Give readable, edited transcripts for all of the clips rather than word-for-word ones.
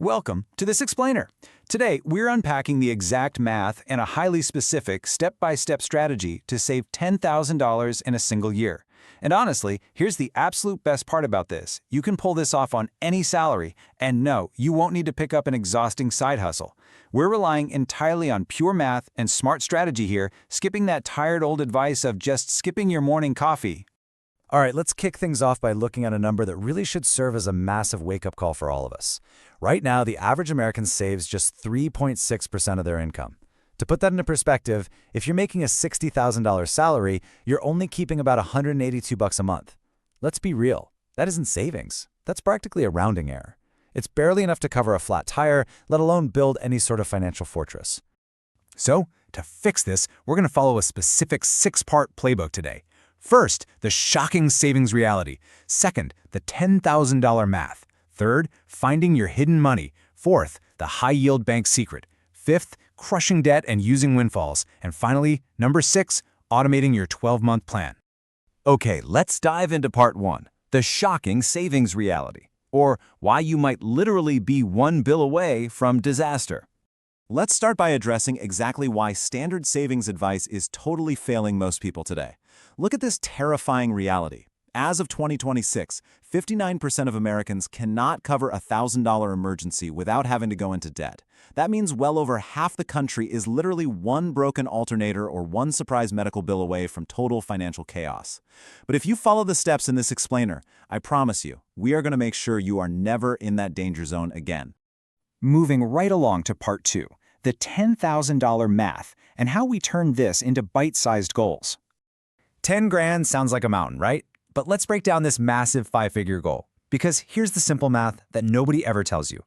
Welcome to this explainer. Today, we're unpacking the exact math and a highly specific step-by-step strategy to save $10,000 in a single year. And honestly, here's the absolute best part about this. You can pull this off on any salary, and no, you won't need to pick up an exhausting side hustle. We're relying entirely on pure math and smart strategy here, skipping that tired old advice of just skipping your morning coffee. All right, let's kick things off by looking at a number that really should serve as a massive wake-up call for all of us. Right now, the average American saves just 3.6% of their income. To put that into perspective, if you're making a $60,000 salary, you're only keeping about $182 a month. Let's be real, that isn't savings. That's practically a rounding error. It's barely enough to cover a flat tire, let alone build any sort of financial fortress. So, to fix this, we're going to follow a specific 6-part playbook today. First, the shocking savings reality. Second, the $10,000 math. Third, finding your hidden money. Fourth, the high-yield bank secret. Fifth, crushing debt and using windfalls. And finally, number 6, automating your 12-month plan. Okay, let's dive into part 1, the shocking savings reality, or why you might literally be one bill away from disaster. Let's start by addressing exactly why standard savings advice is totally failing most people today. Look at this terrifying reality. As of 2026, 59% of Americans cannot cover a $1,000 emergency without having to go into debt. That means well over half the country is literally one broken alternator or one surprise medical bill away from total financial chaos. But if you follow the steps in this explainer, I promise you, we are going to make sure you are never in that danger zone again. Moving right along to part 2, the $10,000 math and how we turn this into bite-sized goals. 10 grand sounds like a mountain, right? But let's break down this massive 5-figure goal, because here's the simple math that nobody ever tells you.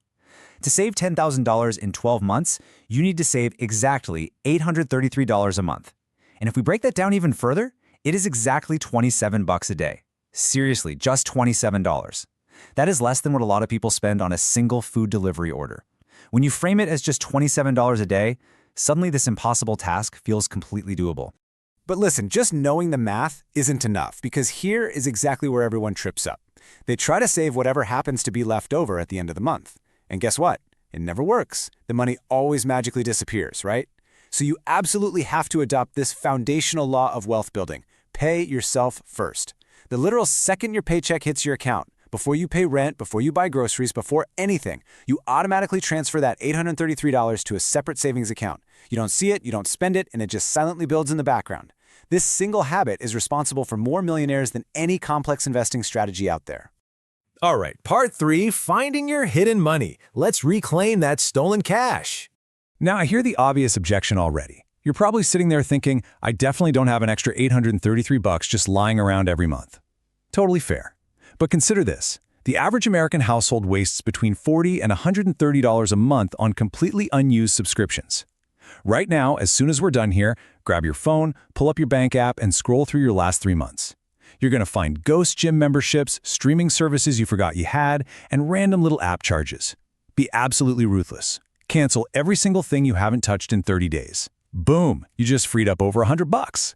To save $10,000 in 12 months, you need to save exactly $833 a month. And if we break that down even further, it is exactly $27 a day. Seriously, just $27. That is less than what a lot of people spend on a single food delivery order. When you frame it as just $27 a day, suddenly this impossible task feels completely doable. But listen, just knowing the math isn't enough, because here is exactly where everyone trips up. They try to save whatever happens to be left over at the end of the month. And guess what? It never works. The money always magically disappears, right? So you absolutely have to adopt this foundational law of wealth building. Pay yourself first. The literal second your paycheck hits your account, before you pay rent, before you buy groceries, before anything, you automatically transfer that $833 to a separate savings account. You don't see it, you don't spend it, and it just silently builds in the background. This single habit is responsible for more millionaires than any complex investing strategy out there. All right, part 3, finding your hidden money. Let's reclaim that stolen cash. Now, I hear the obvious objection already. You're probably sitting there thinking, I definitely don't have an extra $833 just lying around every month. Totally fair. But consider this. The average American household wastes between $40 and $130 a month on completely unused subscriptions. Right now, as soon as we're done here, grab your phone, pull up your bank app, and scroll through your last 3 months. You're going to find ghost gym memberships, streaming services you forgot you had, and random little app charges. Be absolutely ruthless. Cancel every single thing you haven't touched in 30 days. Boom! You just freed up over $100.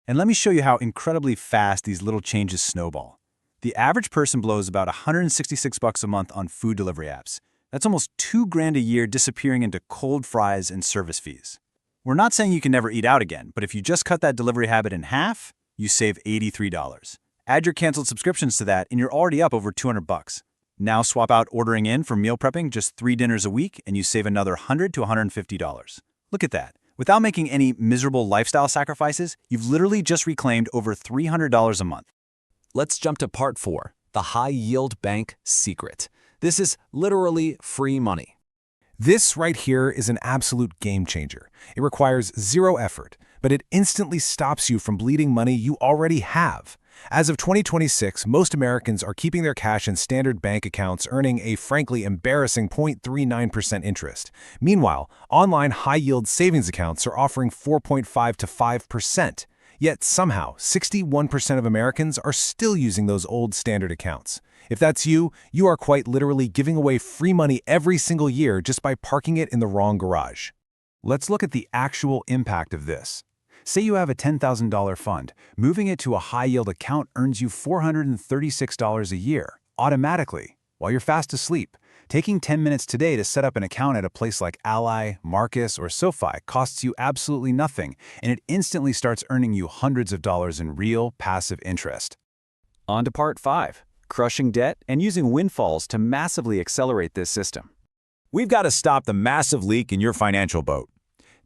And let me show you how incredibly fast these little changes snowball. The average person blows about $166 a month on food delivery apps. That's almost $2 grand a year disappearing into cold fries and service fees. We're not saying you can never eat out again, but if you just cut that delivery habit in half, you save $83. Add your canceled subscriptions to that, and you're already up over $200. Now swap out ordering in for meal prepping just 3 dinners a week, and you save another $100 to $150. Look at that. Without making any miserable lifestyle sacrifices, you've literally just reclaimed over $300 a month. Let's jump to part 4, the high-yield bank secret. This is literally free money. This right here is an absolute game changer. It requires zero effort, but it instantly stops you from bleeding money you already have. As of 2026, most Americans are keeping their cash in standard bank accounts, earning a frankly embarrassing 0.39% interest. Meanwhile, online high-yield savings accounts are offering 4.5 to 5%. Yet somehow, 61% of Americans are still using those old standard accounts. If that's you, you are quite literally giving away free money every single year just by parking it in the wrong garage. Let's look at the actual impact of this. Say you have a $10,000 fund. Moving it to a high-yield account earns you $436 a year, automatically, while you're fast asleep. Taking 10 minutes today to set up an account at a place like Ally, Marcus, or SoFi costs you absolutely nothing, and it instantly starts earning you hundreds of dollars in real, passive interest. On to part 5, crushing debt and using windfalls to massively accelerate this system. We've got to stop the massive leak in your financial boat.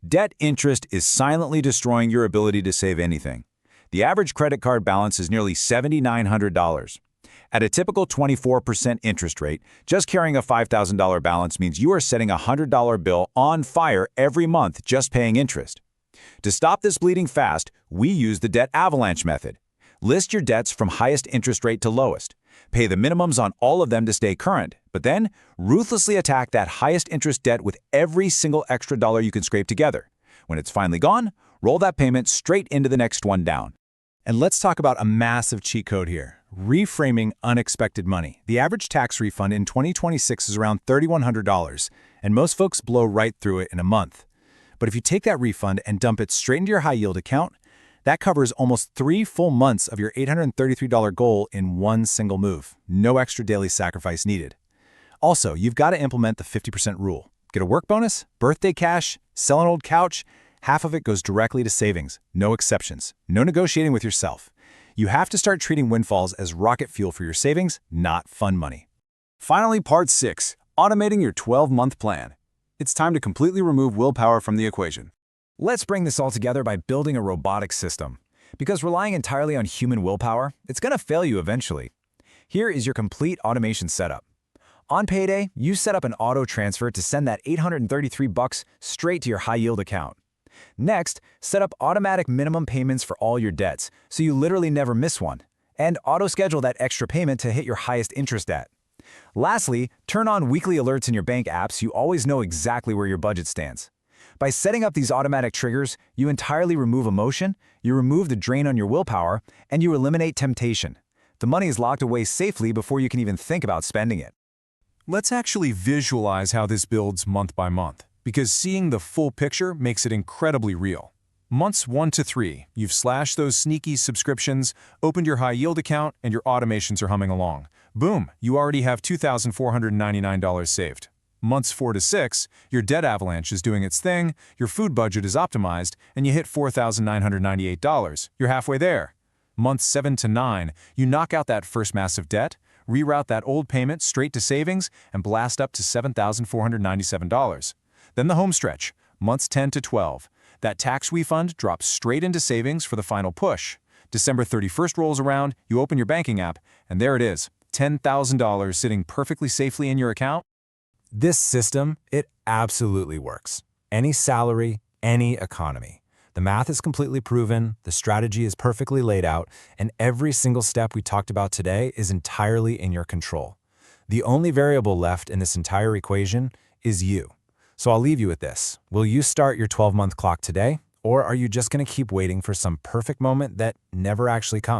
Debt interest is silently destroying your ability to save anything. The average credit card balance is nearly $7,900. At a typical 24% interest rate, just carrying a $5,000 balance means you are setting a $100 bill on fire every month just paying interest. To stop this bleeding fast, we use the debt avalanche method. List your debts from highest interest rate to lowest. Pay the minimums on all of them to stay current, but then ruthlessly attack that highest interest debt with every single extra dollar you can scrape together. When it's finally gone, roll that payment straight into the next one down. And let's talk about a massive cheat code here. Reframing unexpected money. The average tax refund in 2026 is around $3,100, and most folks blow right through it in a month. But if you take that refund and dump it straight into your high-yield account, that covers almost 3 full months of your $833 goal in one single move. No extra daily sacrifice needed. Also, you've got to implement the 50% rule. Get a work bonus, birthday cash, sell an old couch, half of it goes directly to savings. No exceptions. No negotiating with yourself. You have to start treating windfalls as rocket fuel for your savings, not fun money. Finally, part 6, automating your 12-month plan. It's time to completely remove willpower from the equation. Let's bring this all together by building a robotic system. Because relying entirely on human willpower, it's going to fail you eventually. Here is your complete automation setup. On payday, you set up an auto transfer to send that $833 straight to your high-yield account. Next, set up automatic minimum payments for all your debts, so you literally never miss one, and auto-schedule that extra payment to hit your highest interest debt. Lastly, turn on weekly alerts in your bank apps so you always know exactly where your budget stands. By setting up these automatic triggers, you entirely remove emotion, you remove the drain on your willpower, and you eliminate temptation. The money is locked away safely before you can even think about spending it. Let's actually visualize how this builds month by month, because seeing the full picture makes it incredibly real. Months 1 to 3, you've slashed those sneaky subscriptions, opened your high-yield account, and your automations are humming along. Boom, you already have $2,499 saved. Months 4 to 6, your debt avalanche is doing its thing, your food budget is optimized, and you hit $4,998. You're halfway there. Months 7 to 9, you knock out that first massive debt, reroute that old payment straight to savings, and blast up to $7,497. Then the home stretch, months 10 to 12. That tax refund drops straight into savings for the final push. December 31st rolls around, you open your banking app, and there it is, $10,000 sitting perfectly safely in your account. This system, it absolutely works. Any salary, any economy. The math is completely proven, the strategy is perfectly laid out, and every single step we talked about today is entirely in your control. The only variable left in this entire equation is you. So I'll leave you with this. Will you start your 12-month clock today, or are you just going to keep waiting for some perfect moment that never actually comes?